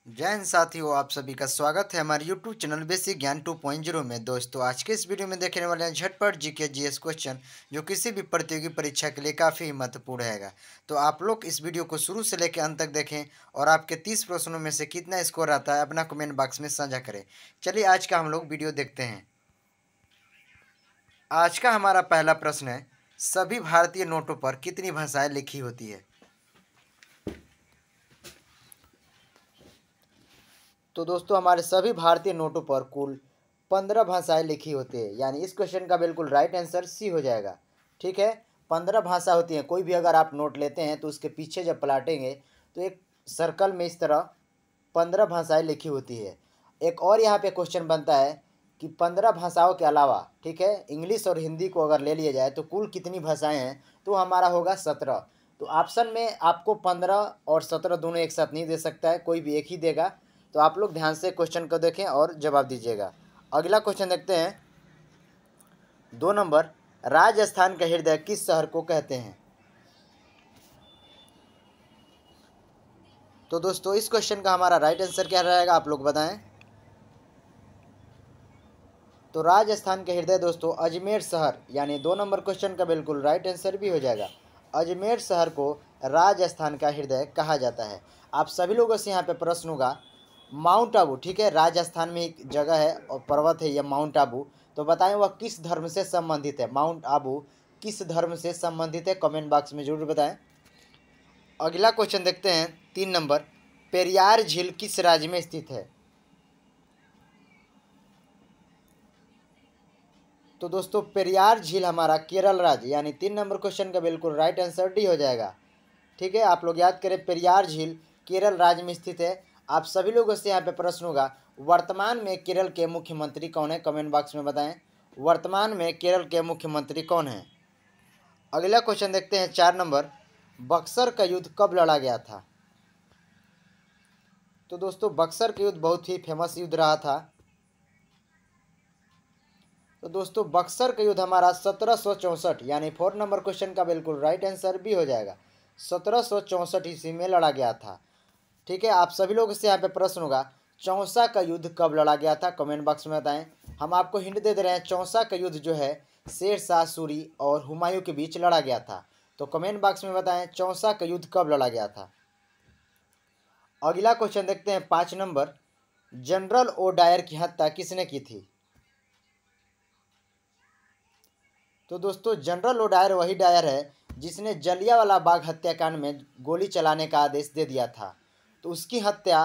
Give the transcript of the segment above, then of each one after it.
जय हिंद साथियों, आप सभी का स्वागत है हमारे YouTube चैनल बेसिक ज्ञान 2.0 में। दोस्तों, आज के इस वीडियो में देखने वाले हैं झटपट जीके जीएस क्वेश्चन जो किसी भी प्रतियोगी परीक्षा के लिए काफ़ी महत्वपूर्ण रहेगा। तो आप लोग इस वीडियो को शुरू से लेकर अंत तक देखें और आपके 30 प्रश्नों में से कितना स्कोर आता है अपना कमेंट बॉक्स में साझा करें। चलिए आज का हम लोग वीडियो देखते हैं। आज का हमारा पहला प्रश्न है, सभी भारतीय नोटों पर कितनी भाषाएं लिखी होती है? तो दोस्तों, हमारे सभी भारतीय नोटों पर कुल 15 भाषाएं लिखी होती है, यानी इस क्वेश्चन का बिल्कुल राइट आंसर सी हो जाएगा। ठीक है, 15 भाषा होती हैं। कोई भी अगर आप नोट लेते हैं तो उसके पीछे जब पलटेंगे तो एक सर्कल में इस तरह 15 भाषाएं लिखी होती है। एक और यहाँ पे क्वेश्चन बनता है कि 15 भाषाओं के अलावा, ठीक है, इंग्लिश और हिंदी को अगर ले लिया जाए तो कुल कितनी भाषाएं हैं? तो हमारा होगा 17। तो ऑप्शन में आपको 15 और 17 दोनों एक साथ नहीं दे सकता है, कोई भी एक ही देगा। तो आप लोग ध्यान से क्वेश्चन को देखें और जवाब दीजिएगा। अगला क्वेश्चन देखते हैं, 2 नंबर, राजस्थान का हृदय किस शहर को कहते हैं? तो दोस्तों, इस क्वेश्चन का हमारा राइट आंसर क्या रहेगा, आप लोग बताएं। तो राजस्थान के हृदय दोस्तों अजमेर शहर, यानी 2 नंबर क्वेश्चन का बिल्कुल राइट आंसर भी हो जाएगा। अजमेर शहर को राजस्थान का हृदय कहा जाता है। आप सभी लोगों से यहाँ पे प्रश्न होगा, माउंट आबू, ठीक है, राजस्थान में एक जगह है और पर्वत है यह माउंट आबू। तो बताएं वह किस धर्म से संबंधित है? माउंट आबू किस धर्म से संबंधित है? कमेंट बॉक्स में जरूर बताएं। अगला क्वेश्चन देखते हैं, 3 नंबर, पेरियार झील किस राज्य में स्थित है? तो दोस्तों, पेरियार झील हमारा केरल राज्य, यानी 3 नंबर क्वेश्चन का बिल्कुल राइट आंसर डी हो जाएगा। ठीक है, आप लोग याद करें, पेरियार झील केरल राज्य में स्थित है। आप सभी लोगों से यहाँ पे प्रश्न होगा, वर्तमान में केरल के मुख्यमंत्री कौन है? कमेंट बॉक्स में बताएं, वर्तमान में केरल के मुख्यमंत्री कौन है? अगला क्वेश्चन देखते हैं, 4 नंबर, बक्सर का युद्ध कब लड़ा गया था? तो दोस्तों, बक्सर का युद्ध बहुत ही फेमस युद्ध रहा था। तो दोस्तों, बक्सर का युद्ध हमारा 1764, यानी 4 नंबर क्वेश्चन का बिल्कुल राइट आंसर भी हो जाएगा। 1764 ईस्वी में लड़ा गया था। ठीक है, आप सभी लोगों से यहाँ पे प्रश्न होगा, चौसा का युद्ध कब लड़ा गया था? कमेंट बॉक्स में बताएं। हम आपको हिंट दे रहे हैं, चौसा का युद्ध जो है शेर शाह सूरी और हुमायूं के बीच लड़ा गया था। तो कमेंट बॉक्स में बताएं, चौसा का युद्ध कब लड़ा गया था? अगला क्वेश्चन देखते हैं, 5 नंबर, जनरल ओ डायर की हत्या किसने की थी? तो दोस्तों, जनरल ओ डायर वही डायर है जिसने जलियांवाला बाग हत्याकांड में गोली चलाने का आदेश दे दिया था। तो उसकी हत्या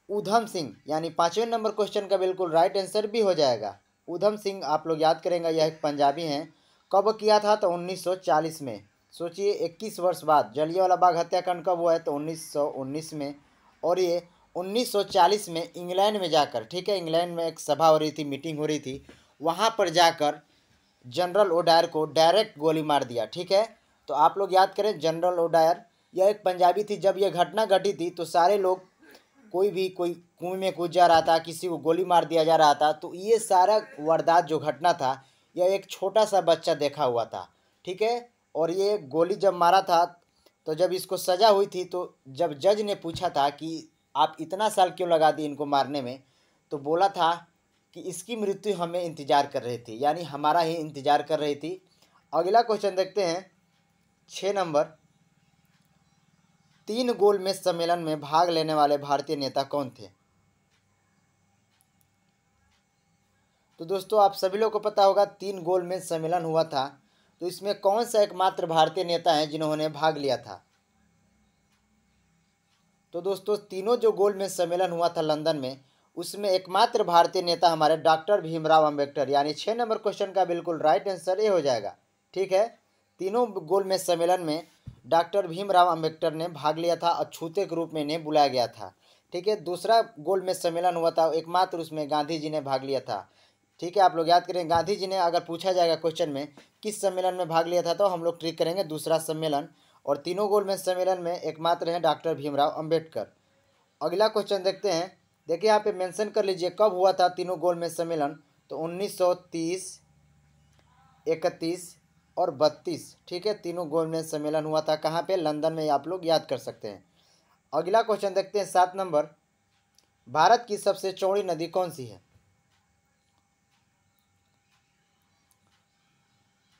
ऊधम सिंह, यानी 5वें नंबर क्वेश्चन का बिल्कुल राइट आंसर भी हो जाएगा। ऊधम सिंह, आप लोग याद करेंगे, यह एक पंजाबी हैं। कब किया था? तो 1940 में। सोचिए, 21 वर्ष बाद। जलियांवाला बाग हत्याकांड कब हुआ है? तो 1919 में। और ये 1940 में इंग्लैंड में जाकर, ठीक है, इंग्लैंड में एक सभा हो रही थी, मीटिंग हो रही थी, वहाँ पर जाकर जनरल ओडायर को डायरेक्ट गोली मार दिया। ठीक है, तो आप लोग याद करें, जनरल ओडायर यह एक पंजाबी थी। जब यह घटना घटी थी तो सारे लोग, कोई कुएं में कूद जा रहा था, किसी को गोली मार दिया जा रहा था। तो ये सारा वारदात जो घटना था, यह एक छोटा सा बच्चा देखा हुआ था। ठीक है, और ये गोली जब मारा था तो जब इसको सज़ा हुई थी, तो जब जज ने पूछा था कि आप इतना साल क्यों लगा दिए इनको मारने में, तो बोला था कि इसकी मृत्यु हमें इंतज़ार कर रही थी, यानी हमारा ही इंतज़ार कर रही थी। अगला क्वेश्चन देखते हैं, 6 नंबर, 3 गोलमेज सम्मेलन में भाग लेने वाले भारतीय नेता कौन थे? तो दोस्तों, आप सभी लोग को पता होगा 3 गोलमेज सम्मेलन हुआ था। तो इसमें कौन सा एकमात्र भारतीय नेता है जिन्होंने भाग लिया था? तो दोस्तों, तीनों जो गोलमेज सम्मेलन हुआ था लंदन में, उसमें एकमात्र भारतीय नेता हमारे डॉक्टर भीमराव अंबेडकर, यानी 6 नंबर क्वेश्चन का बिल्कुल राइट आंसर ये हो जाएगा। ठीक है, तीनों गोलमेज सम्मेलन में डॉक्टर भीमराव अंबेडकर ने भाग लिया था, अछूते के रूप में इन्हें बुलाया गया था। ठीक है, दूसरा गोलमेज सम्मेलन हुआ था, एकमात्र उसमें गांधी जी ने भाग लिया था। ठीक है, आप लोग याद करें, गांधी जी ने, अगर पूछा जाएगा क्वेश्चन में किस सम्मेलन में भाग लिया था, तो हम लोग ट्रिक करेंगे दूसरा सम्मेलन। और तीनों गोलमेज सम्मेलन में एकमात्र हैं डॉक्टर भीमराव अंबेडकर। अगला क्वेश्चन देखते हैं। देखिए, यहाँ पे मेंशन कर लीजिए कब हुआ था तीनों गोलमेज सम्मेलन। तो 1930, 31 और 32। ठीक है, तीनों गोलमेज सम्मेलन हुआ था कहाँ पे? लंदन में, आप लोग याद कर सकते हैं। अगला क्वेश्चन देखते हैं, 7 नंबर, भारत की सबसे चौड़ी नदी कौन सी है?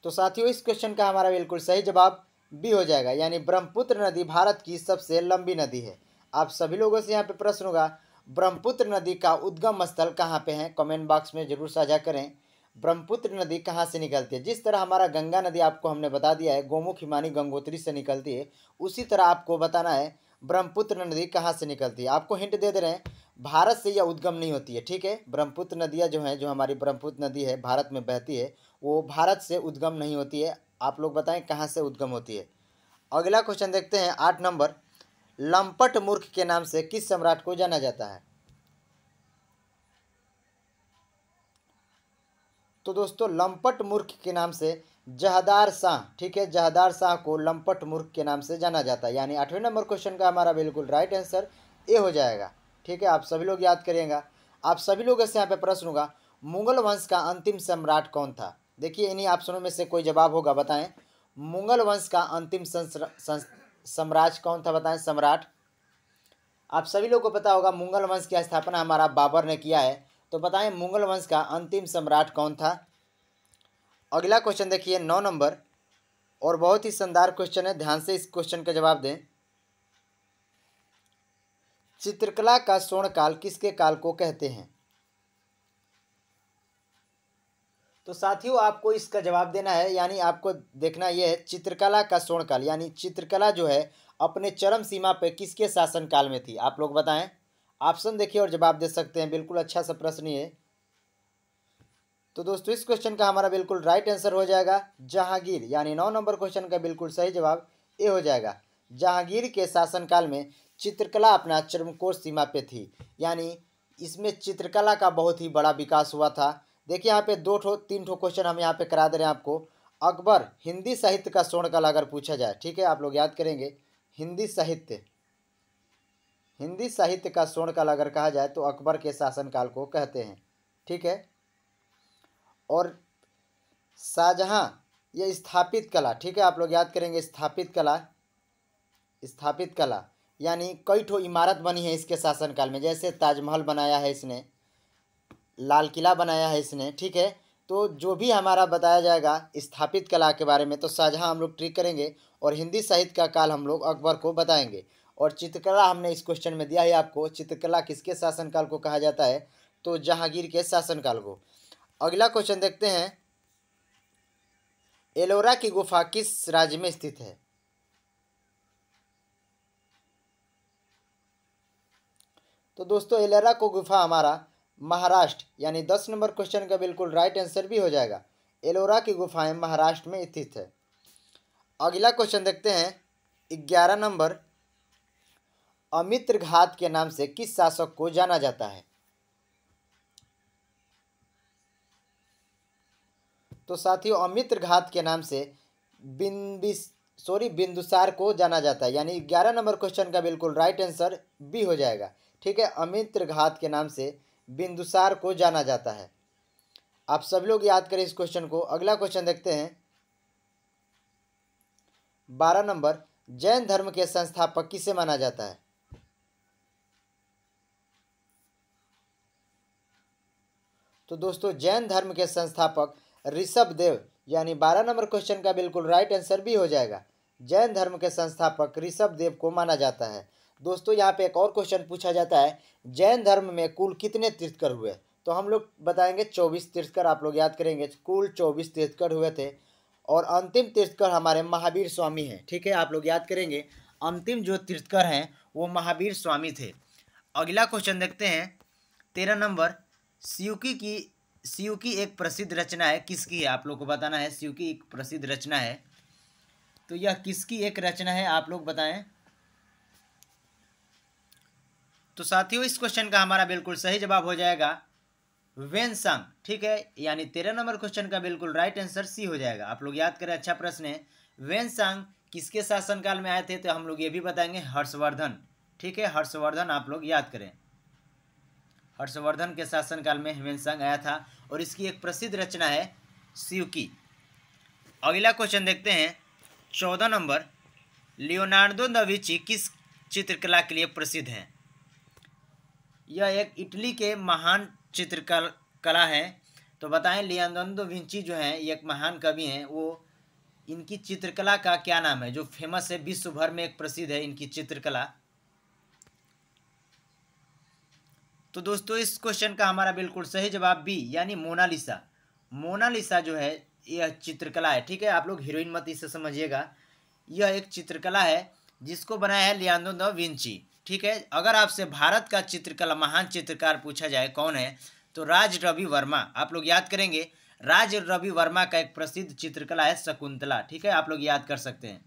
तो साथियों इस क्वेश्चन का हमारा बिल्कुल सही जवाब बी हो जाएगा, यानी ब्रह्मपुत्र नदी भारत की सबसे लंबी नदी है। आप सभी लोगों से यहाँ पे प्रश्न होगा, ब्रह्मपुत्र नदी का उद्गम स्थल कहाँ पे है? कमेंट बॉक्स में जरूर साझा करें। ब्रह्मपुत्र नदी कहाँ से निकलती है? जिस तरह हमारा गंगा नदी आपको हमने बता दिया है गोमुख हिमानी गंगोत्री से निकलती है, उसी तरह आपको बताना है ब्रह्मपुत्र नदी कहाँ से निकलती है। आपको हिंट दे रहे हैं, भारत से यह उद्गम नहीं होती है, ठीक है। ब्रह्मपुत्र नदियाँ जो हैं, जो हमारी ब्रह्मपुत्र नदी है भारत में बहती है, वो भारत से उद्गम नहीं होती है। आप लोग बताएं कहाँ से उद्गम होती है। अगला क्वेश्चन देखते हैं 8 नंबर, लंपट मूर्ख के नाम से किस सम्राट को जाना जाता है? तो दोस्तों लंपट मूर्ख के नाम से जहादार शाह, ठीक है, जहादार शाह को लंपट मूर्ख के नाम से जाना जाता है, यानी 8वें नंबर क्वेश्चन का हमारा बिल्कुल राइट आंसर ए हो जाएगा, ठीक है। आप सभी लोग याद करिएगा। आप सभी लोगों से यहाँ पे प्रश्न होगा, मुगल वंश का अंतिम सम्राट कौन था? देखिए इन्हीं ऑप्शनों में से कोई जवाब होगा, बताएं मुगल वंश का अंतिम सम्राट कौन था? बताएं सम्राट। आप सभी लोग को पता होगा मुगल वंश की स्थापना हमारा बाबर ने किया है, तो बताएं मुगल वंश का अंतिम सम्राट कौन था? अगला क्वेश्चन देखिए 9 नंबर, और बहुत ही शानदार क्वेश्चन है, ध्यान से इस क्वेश्चन का जवाब दें। चित्रकला का स्वर्ण काल किसके काल को कहते हैं? तो साथियों आपको इसका जवाब देना है, यानी आपको देखना यह है चित्रकला का स्वर्ण काल, यानी चित्रकला जो है अपने चरम सीमा पे किसके शासन काल में थी? आप लोग बताएं। ऑप्शन देखिए और जवाब दे सकते हैं, बिल्कुल अच्छा सा प्रश्न है। तो दोस्तों इस क्वेश्चन का हमारा बिल्कुल राइट आंसर हो जाएगा जहांगीर, यानी 9 नंबर क्वेश्चन का बिल्कुल सही जवाब ए हो जाएगा। जहांगीर के शासनकाल में चित्रकला अपना चरमकोर सीमा पे थी, यानी इसमें चित्रकला का बहुत ही बड़ा विकास हुआ था। देखिए यहाँ पे 3 क्वेश्चन हम यहाँ पे करा दे रहे हैं आपको। अकबर हिंदी साहित्य का स्वर्ण काल अगर पूछा जाए, ठीक है, आप लोग याद करेंगे, हिंदी साहित्य का स्वर्ण काल अगर कहा जाए तो अकबर के शासनकाल को कहते हैं, ठीक है। और शाहजहां, ये स्थापित कला, ठीक है, आप लोग याद करेंगे, स्थापित कला यानी कई ठो इमारत बनी है इसके शासनकाल में, जैसे ताजमहल बनाया है इसने, लाल किला बनाया है इसने, ठीक है। तो जो भी हमारा बताया जाएगा स्थापित कला के बारे में तो शाहजहां हम लोग ट्रिक करेंगे, और हिंदी साहित्य का काल हम लोग अकबर को बताएंगे। और चित्रकला हमने इस क्वेश्चन में दिया है आपको, चित्रकला किसके शासनकाल को कहा जाता है? तो जहांगीर के शासनकाल को। अगला क्वेश्चन देखते हैं, एलोरा की गुफा किस राज्य में स्थित है? तो दोस्तों एलोरा को गुफा हमारा महाराष्ट्र, यानी 10 नंबर क्वेश्चन का बिल्कुल राइट आंसर भी हो जाएगा। एलोरा की गुफाएं महाराष्ट्र में स्थित है। अगला क्वेश्चन देखते हैं 11 नंबर, अमित्र घात के नाम से किस शासक को जाना जाता है? तो साथियों अमित्र घात के नाम से बिंदुसार को जाना जाता है, यानी 11 नंबर क्वेश्चन का बिल्कुल राइट आंसर बी हो जाएगा, ठीक है। अमित्र घात के नाम से बिंदुसार को जाना जाता है। आप सब लोग याद करें इस क्वेश्चन को। अगला क्वेश्चन देखते हैं 12 नंबर, जैन धर्म के संस्थापक किसे माना जाता है? तो दोस्तों जैन धर्म के संस्थापक ऋषभ देव, यानी 12 नंबर क्वेश्चन का बिल्कुल राइट आंसर भी हो जाएगा। जैन धर्म के संस्थापक ऋषभ देव को माना जाता है। दोस्तों यहाँ पे एक और क्वेश्चन पूछा जाता है, जैन धर्म में कुल कितने तीर्थकर हुए? तो हम लोग बताएंगे 24 तीर्थकर, आप लोग याद करेंगे, कुल 24 तीर्थकर हुए थे। और अंतिम तीर्थकर हमारे महावीर स्वामी हैं, ठीक है, आप लोग याद करेंगे, अंतिम जो तीर्थकर हैं वो महावीर स्वामी थे। अगला क्वेश्चन देखते हैं 13 नंबर, शिव की एक प्रसिद्ध रचना है, किसकी है? आप लोग को बताना है, शिव की एक प्रसिद्ध रचना है, तो यह किसकी एक रचना है आप लोग बताएं। तो साथियों इस क्वेश्चन का हमारा बिल्कुल सही जवाब हो जाएगा वेनसांग, ठीक है, यानी 13 नंबर क्वेश्चन का बिल्कुल राइट आंसर सी हो जाएगा। आप लोग याद करें, अच्छा प्रश्न है। वेनसांग किसके शासनकाल में आए थे? तो हम लोग ये भी बताएंगे हर्षवर्धन, ठीक है, हर्षवर्धन आप लोग याद करें, हर्षवर्धन के शासनकाल में वेनसांग आया था, और इसकी एक प्रसिद्ध रचना है शिव की। अगला क्वेश्चन देखते हैं 14 नंबर, लियोनार्डो दा विंची किस चित्रकला के लिए प्रसिद्ध हैं? यह एक इटली के महान चित्रकला है। तो बताएं लियोनार्डो विंची जो है ये एक महान कवि हैं, वो इनकी चित्रकला का क्या नाम है जो फेमस है, विश्व भर में एक प्रसिद्ध है इनकी चित्रकला। तो दोस्तों इस क्वेश्चन का हमारा बिल्कुल सही जवाब बी यानी मोनालिसा। मोनालिसा जो है यह चित्रकला है, ठीक है। आप लोग हीरोइन मत इसे समझिएगा, यह एक चित्रकला है जिसको बनाया है लियोनार्डो दा विंची, ठीक है। अगर आपसे भारत का चित्रकला महान चित्रकार पूछा जाए कौन है, तो राज रवि वर्मा। आप लोग याद करेंगे राज रवि वर्मा का एक प्रसिद्ध चित्रकला है शकुंतला, ठीक है, आप लोग याद कर सकते हैं।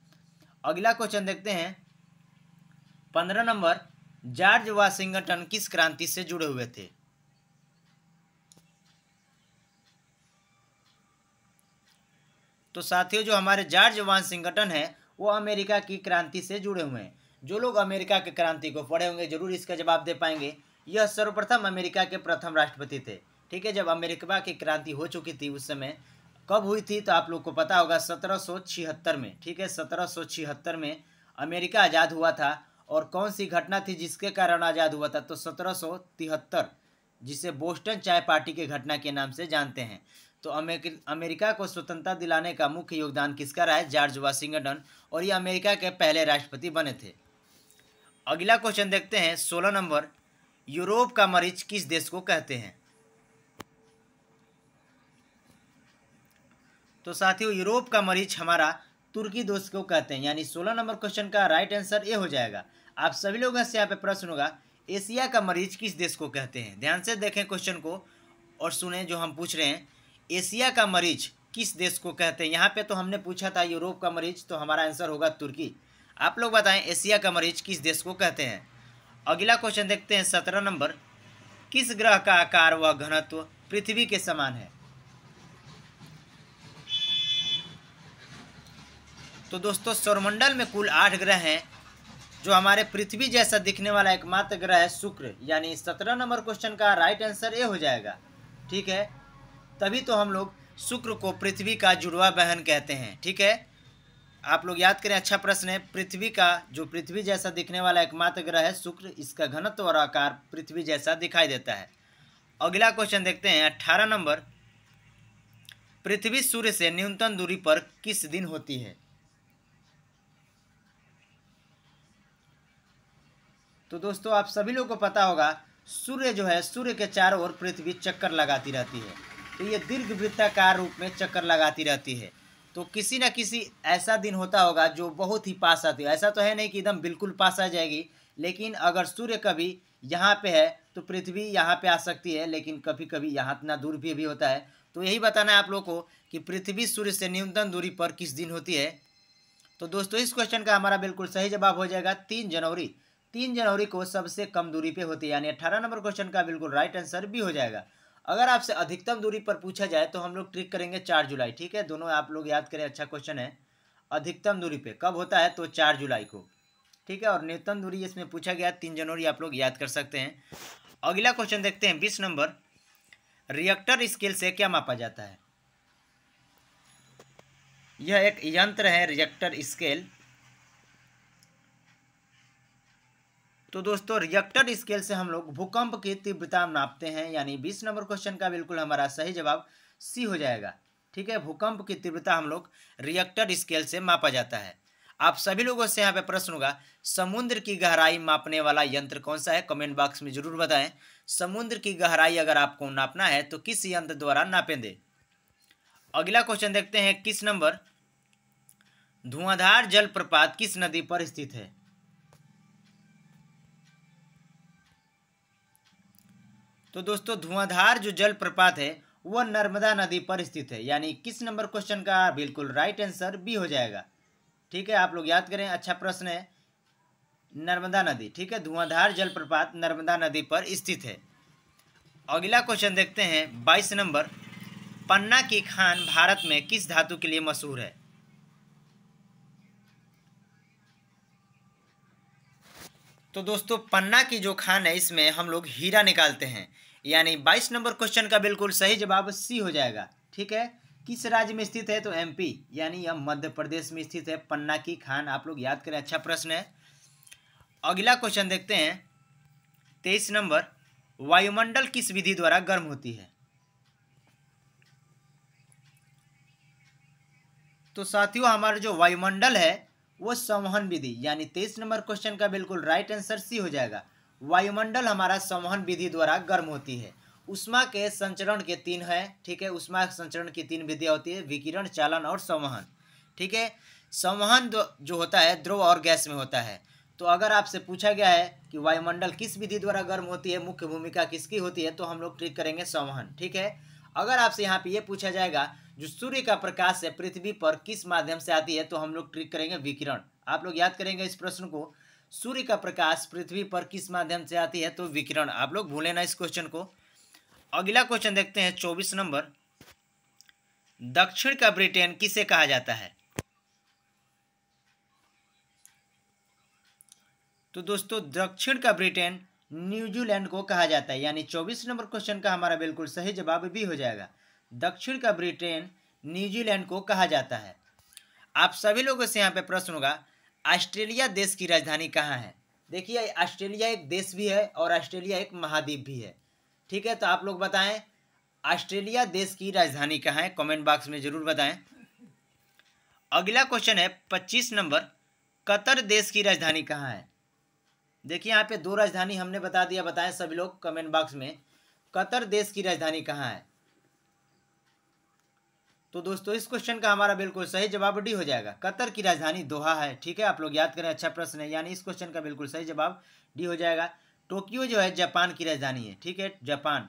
अगला क्वेश्चन देखते हैं 15 नंबर, जॉर्ज वाशिंगटन किस क्रांति से जुड़े हुए थे? तो साथियों जो हमारे जॉर्ज वाशिंगटन है वो अमेरिका की क्रांति से जुड़े हुए हैं। जो लोग अमेरिका की क्रांति को पढ़े होंगे जरूर इसका जवाब दे पाएंगे। यह सर्वप्रथम अमेरिका के प्रथम राष्ट्रपति थे, ठीक है। जब अमेरिका की क्रांति हो चुकी थी उस समय कब हुई थी तो आप लोग को पता होगा 1776 में, ठीक है। 1776 में अमेरिका आज़ाद हुआ था। और कौन सी घटना थी जिसके कारण आज़ाद हुआ था? तो 1773, जिसे बोस्टन चाय पार्टी की घटना के नाम से जानते हैं। तो अमेरिका को स्वतंत्रता दिलाने का मुख्य योगदान किसका रहा है? जॉर्ज वाशिंगटन, और ये अमेरिका के पहले राष्ट्रपति बने थे। अगला क्वेश्चन देखते हैं 16 नंबर, यूरोप का मरीच किस देश को कहते हैं? तो साथियों यूरोप का मरीच हमारा तुर्की देश को कहते हैं, यानी 16 नंबर क्वेश्चन का राइट आंसर ये हो जाएगा। आप सभी लोगों से यहाँ पे प्रश्न होगा एशिया का मरीच किस देश को कहते हैं? ध्यान से देखें क्वेश्चन को और सुने जो हम पूछ रहे हैं, एशिया का मरीच किस देश को कहते हैं? यहाँ पे तो हमने पूछा था यूरोप का मरीच, तो हमारा आंसर होगा तुर्की। आप लोग बताएं एशिया का मरीच किस देश को कहते हैं? अगला क्वेश्चन देखते हैं 17 नंबर, किस ग्रह का आकार व घनत्व पृथ्वी के समान है? तो दोस्तों सौरमंडल में कुल 8 ग्रह हैं। जो हमारे पृथ्वी जैसा दिखने वाला एकमात्र ग्रह है शुक्र, यानी 17 नंबर क्वेश्चन का राइट आंसर ये हो जाएगा, ठीक है। तभी तो हम लोग शुक्र को पृथ्वी का जुड़वा बहन कहते हैं, ठीक है। आप लोग याद करें, अच्छा प्रश्न है। पृथ्वी का जो पृथ्वी जैसा दिखने वाला एकमात्र ग्रह है शुक्र, इसका घनत्व और आकार पृथ्वी जैसा दिखाई देता है। अगला क्वेश्चन देखते हैं 18 नंबर, पृथ्वी सूर्य से न्यूनतम दूरी पर किस दिन होती है? तो दोस्तों आप सभी लोगों को पता होगा सूर्य जो है, सूर्य के चारों ओर पृथ्वी चक्कर लगाती रहती है। तो ये दीर्घवृत्ताकार रूप में चक्कर लगाती रहती है। तो किसी न किसी ऐसा दिन होता होगा जो बहुत ही पास आती है। ऐसा तो है नहीं कि एकदम बिल्कुल पास आ जाएगी, लेकिन अगर सूर्य कभी यहाँ पे है तो पृथ्वी यहाँ पे आ सकती है, लेकिन कभी कभी यहाँ इतना दूर भी होता है। तो यही बताना है आप लोग को कि पृथ्वी सूर्य से न्यूनतम दूरी पर किस दिन होती है। तो दोस्तों इस क्वेश्चन का हमारा बिल्कुल सही जवाब हो जाएगा 3 जनवरी। 3 जनवरी को सबसे कम दूरी पे होती है, यानी 18 नंबर क्वेश्चन का बिल्कुल राइट आंसर भी हो जाएगा। अगर आपसे अधिकतम दूरी पर पूछा जाए तो हम लोग ट्रिक करेंगे 4 जुलाई, ठीक है। दोनों आप लोग याद करें, अच्छा क्वेश्चन है। अधिकतम दूरी पे कब होता है? तो 4 जुलाई को, ठीक है। और न्यूनतम दूरी इसमें पूछा गया 3 जनवरी, आप लोग याद कर सकते हैं। अगला क्वेश्चन देखते हैं 20 नंबर, रिएक्टर स्केल से क्या मापा जाता है? यह एक यंत्र है रिएक्टर स्केल। तो दोस्तों रिएक्टर स्केल से हम लोग भूकंप की तीव्रता नापते हैं, यानी 20 नंबर क्वेश्चन का बिल्कुल हमारा सही जवाब सी हो जाएगा, ठीक है। भूकंप की तीव्रता हम लोग रिएक्टर स्केल से मापा जाता है। आप सभी लोगों से यहाँ पे प्रश्न होगा, समुद्र की गहराई मापने वाला यंत्र कौन सा है? कमेंट बॉक्स में जरूर बताएं। समुद्र की गहराई अगर आपको नापना है तो किस यंत्र द्वारा नापेंगे? अगला क्वेश्चन देखते हैं 21 नंबर, धुआंधार जलप्रपात किस नदी पर स्थित है? तो दोस्तों धुआंधार जो जलप्रपात है वह नर्मदा नदी पर स्थित है, यानी किस नंबर क्वेश्चन का बिल्कुल राइट आंसर बी हो जाएगा, ठीक है। आप लोग याद करें, अच्छा प्रश्न है। नर्मदा नदी, ठीक है। धुआंधार जलप्रपात नर्मदा नदी पर स्थित है। अगला क्वेश्चन देखते हैं 22 नंबर, पन्ना की खान भारत में किस धातु के लिए मशहूर है? तो दोस्तों पन्ना की जो खान है इसमें हम लोग हीरा निकालते हैं, यानी 22 नंबर क्वेश्चन का बिल्कुल सही जवाब सी हो जाएगा, ठीक है। किस राज्य में स्थित है? तो एमपी, यानी यह मध्य प्रदेश में स्थित है पन्ना की खान। आप लोग याद करें, अच्छा प्रश्न है। अगला क्वेश्चन देखते हैं 23 नंबर, वायुमंडल किस विधि द्वारा गर्म होती है? तो साथियों हमारा जो वायुमंडल है वो संवहन विधि, यानी 23 नंबर क्वेश्चन का बिल्कुल राइट आंसर सी हो जाएगा। वायुमंडल हमारा संवहन विधि द्वारा गर्म होती है। उष्मा के संचरण के 3 है, ठीक है, उष्मा संचरण की 3 विधियां होती है, विकिरण, चालन और संवहन। ठीक है, संवहन जो होता है द्रव और गैस में होता है। तो अगर आपसे पूछा गया है कि वायुमंडल किस विधि द्वारा गर्म होती है, मुख्य भूमिका किसकी होती है, तो हम लोग ट्रिक करेंगे संवहन। ठीक है, अगर आपसे यहाँ पे ये पूछा जाएगा जो सूर्य का प्रकाश है पृथ्वी पर किस माध्यम से आती है, तो हम लोग ट्रिक करेंगे विकिरण। आप लोग याद करेंगे इस प्रश्न को, सूर्य का प्रकाश पृथ्वी पर किस माध्यम से आती है, तो विकिरण। आप लोग भूले ना इस क्वेश्चन को। अगला क्वेश्चन देखते हैं 24 नंबर। दक्षिण का ब्रिटेन किसे कहा जाता है? तो दोस्तों दक्षिण का ब्रिटेन न्यूजीलैंड को कहा जाता है, यानी 24 नंबर क्वेश्चन का हमारा बिल्कुल सही जवाब भी हो जाएगा। दक्षिण का ब्रिटेन न्यूजीलैंड को कहा जाता है। आप सभी लोगों से यहाँ पे प्रश्न होगा, ऑस्ट्रेलिया देश की राजधानी कहाँ है? देखिए ऑस्ट्रेलिया एक देश भी है और ऑस्ट्रेलिया एक महाद्वीप भी है। ठीक है, तो आप लोग बताएं ऑस्ट्रेलिया देश की राजधानी कहाँ है, कमेंट बॉक्स में जरूर बताएं। अगला क्वेश्चन है 25 नंबर। कतर देश की राजधानी कहाँ है? देखिए यहाँ पे 2 राजधानी हमने बता दिया, बताएं सभी लोग कमेंट बॉक्स में कतर देश की राजधानी कहाँ है। तो दोस्तों इस क्वेश्चन का हमारा बिल्कुल सही जवाब डी हो जाएगा, कतर की राजधानी दोहा है। ठीक है, आप लोग याद करें, अच्छा प्रश्न है, यानी इस क्वेश्चन का बिल्कुल सही जवाब डी हो जाएगा। टोक्यो जो है जापान की राजधानी है। ठीक है, जापान,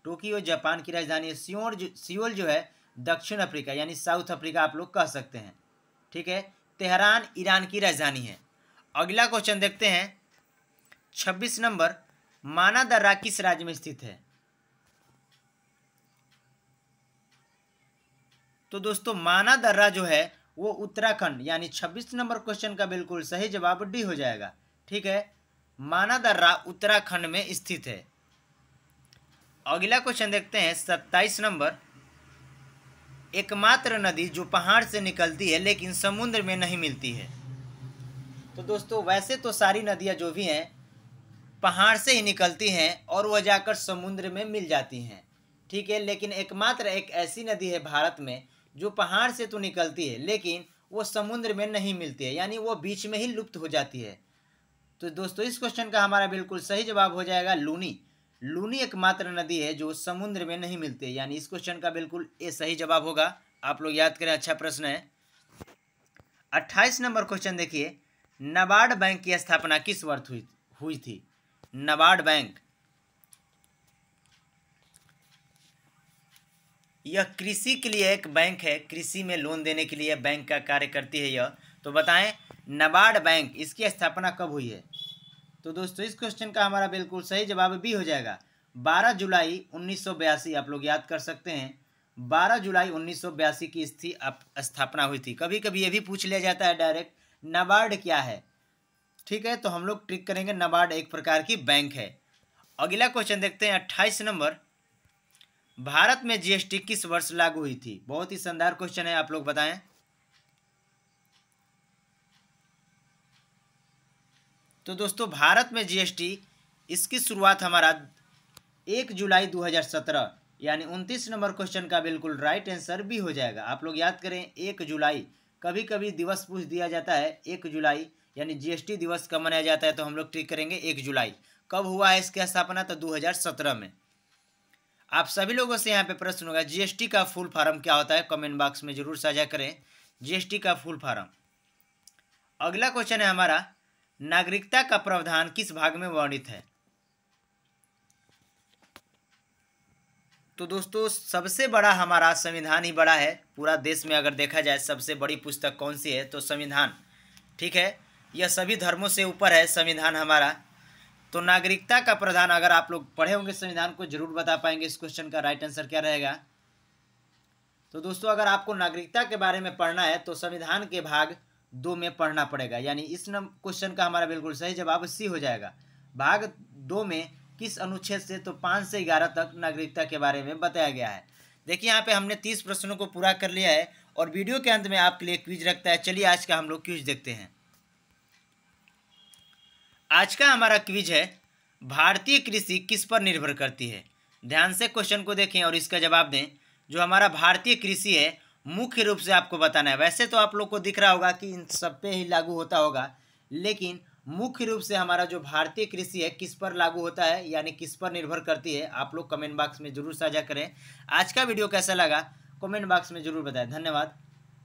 टोक्यो जापान की राजधानी है। सियोल जो है दक्षिण अफ्रीका यानी साउथ अफ्रीका आप लोग कह सकते हैं। ठीक है, तेहरान ईरान की राजधानी है। अगला क्वेश्चन देखते हैं 26 नंबर। माना दर्रा किस राज्य में स्थित है? तो दोस्तों माना दर्रा जो है वो उत्तराखंड, यानी 26 नंबर क्वेश्चन का बिल्कुल सही जवाब डी हो जाएगा। ठीक है, माना दर्रा उत्तराखंड में स्थित है। अगला क्वेश्चन देखते हैं 27 नंबर। एकमात्र नदी जो पहाड़ से निकलती है लेकिन समुद्र में नहीं मिलती है। तो दोस्तों वैसे तो सारी नदियां जो भी हैं पहाड़ से ही निकलती हैं और वह जाकर समुद्र में मिल जाती हैं। ठीक है, लेकिन एकमात्र एक ऐसी नदी है भारत में जो पहाड़ से तो निकलती है लेकिन वो समुद्र में नहीं मिलती है, यानी वो बीच में ही लुप्त हो जाती है। तो दोस्तों इस क्वेश्चन का हमारा बिल्कुल सही जवाब हो जाएगा लूनी। लूनी एकमात्र नदी है जो समुद्र में नहीं मिलती है, यानी इस क्वेश्चन का बिल्कुल ये सही जवाब होगा। आप लोग याद करें, अच्छा प्रश्न है। 28 नंबर क्वेश्चन देखिए, नाबार्ड बैंक की स्थापना किस वर्ष हुई थी? नाबार्ड बैंक, यह कृषि के लिए एक बैंक है, कृषि में लोन देने के लिए बैंक का कार्य करती है यह। तो बताएं नाबार्ड बैंक इसकी स्थापना कब हुई है? तो दोस्तों इस क्वेश्चन का हमारा बिल्कुल सही जवाब भी हो जाएगा 12 जुलाई 1982। आप लोग याद कर सकते हैं 12 जुलाई 1982 की स्थापना हुई थी। कभी कभी ये भी पूछ लिया जाता है डायरेक्ट नाबार्ड क्या है। ठीक है, तो हम लोग ट्रिक करेंगे, नाबार्ड एक प्रकार की बैंक है। अगला क्वेश्चन देखते हैं 28 नंबर। भारत में जीएसटी किस वर्ष लागू हुई थी? बहुत ही शानदार क्वेश्चन है, आप लोग बताएं। तो दोस्तों भारत में जीएसटी इसकी शुरुआत हमारा 1 जुलाई 2017, यानी 29 नंबर क्वेश्चन का बिल्कुल राइट आंसर भी हो जाएगा। आप लोग याद करें 1 जुलाई, कभी कभी दिवस पूछ दिया जाता है 1 जुलाई, यानी जीएसटी दिवस कब मनाया जाता है, तो हम लोग ट्रिक करेंगे 1 जुलाई। कब हुआ है इसकी स्थापना? तो 2017 में। आप सभी लोगों से यहाँ पे प्रश्न होगा जीएसटी का फुल फॉर्म क्या होता है, कमेंट बॉक्स में जरूर साझा करें जीएसटी का फुल फॉर्म। अगला क्वेश्चन है हमारा, नागरिकता का प्रावधान किस भाग में वर्णित है? तो दोस्तों सबसे बड़ा हमारा संविधान ही बड़ा है, पूरा देश में अगर देखा जाए सबसे बड़ी पुस्तक कौन सी है, तो संविधान। ठीक है, यह सभी धर्मों से ऊपर है संविधान हमारा। तो नागरिकता का प्रावधान, अगर आप लोग पढ़े होंगे संविधान को जरूर बता पाएंगे इस क्वेश्चन का राइट आंसर क्या रहेगा। तो दोस्तों अगर आपको नागरिकता के बारे में पढ़ना है तो संविधान के भाग 2 में पढ़ना पड़ेगा, यानी इस क्वेश्चन का हमारा बिल्कुल सही जवाब सी हो जाएगा। भाग 2 में किस अनुच्छेद से? तो 5 से 11 तक नागरिकता के बारे में बताया गया है। देखिए यहाँ पे हमने 30 प्रश्नों को पूरा कर लिया है और वीडियो के अंत में आपके लिए क्विज रखता है। चलिए आज का हम लोग क्विज देखते हैं। आज का हमारा क्विज है, भारतीय कृषि किस पर निर्भर करती है? ध्यान से क्वेश्चन को देखें और इसका जवाब दें। जो हमारा भारतीय कृषि है मुख्य रूप से आपको बताना है। वैसे तो आप लोग को दिख रहा होगा कि इन सब पे ही लागू होता होगा, लेकिन मुख्य रूप से हमारा जो भारतीय कृषि है किस पर लागू होता है यानी किस पर निर्भर करती है, आप लोग कमेंट बॉक्स में जरूर साझा करें। आज का वीडियो कैसा लगा कमेंट बॉक्स में जरूर बताएं। धन्यवाद।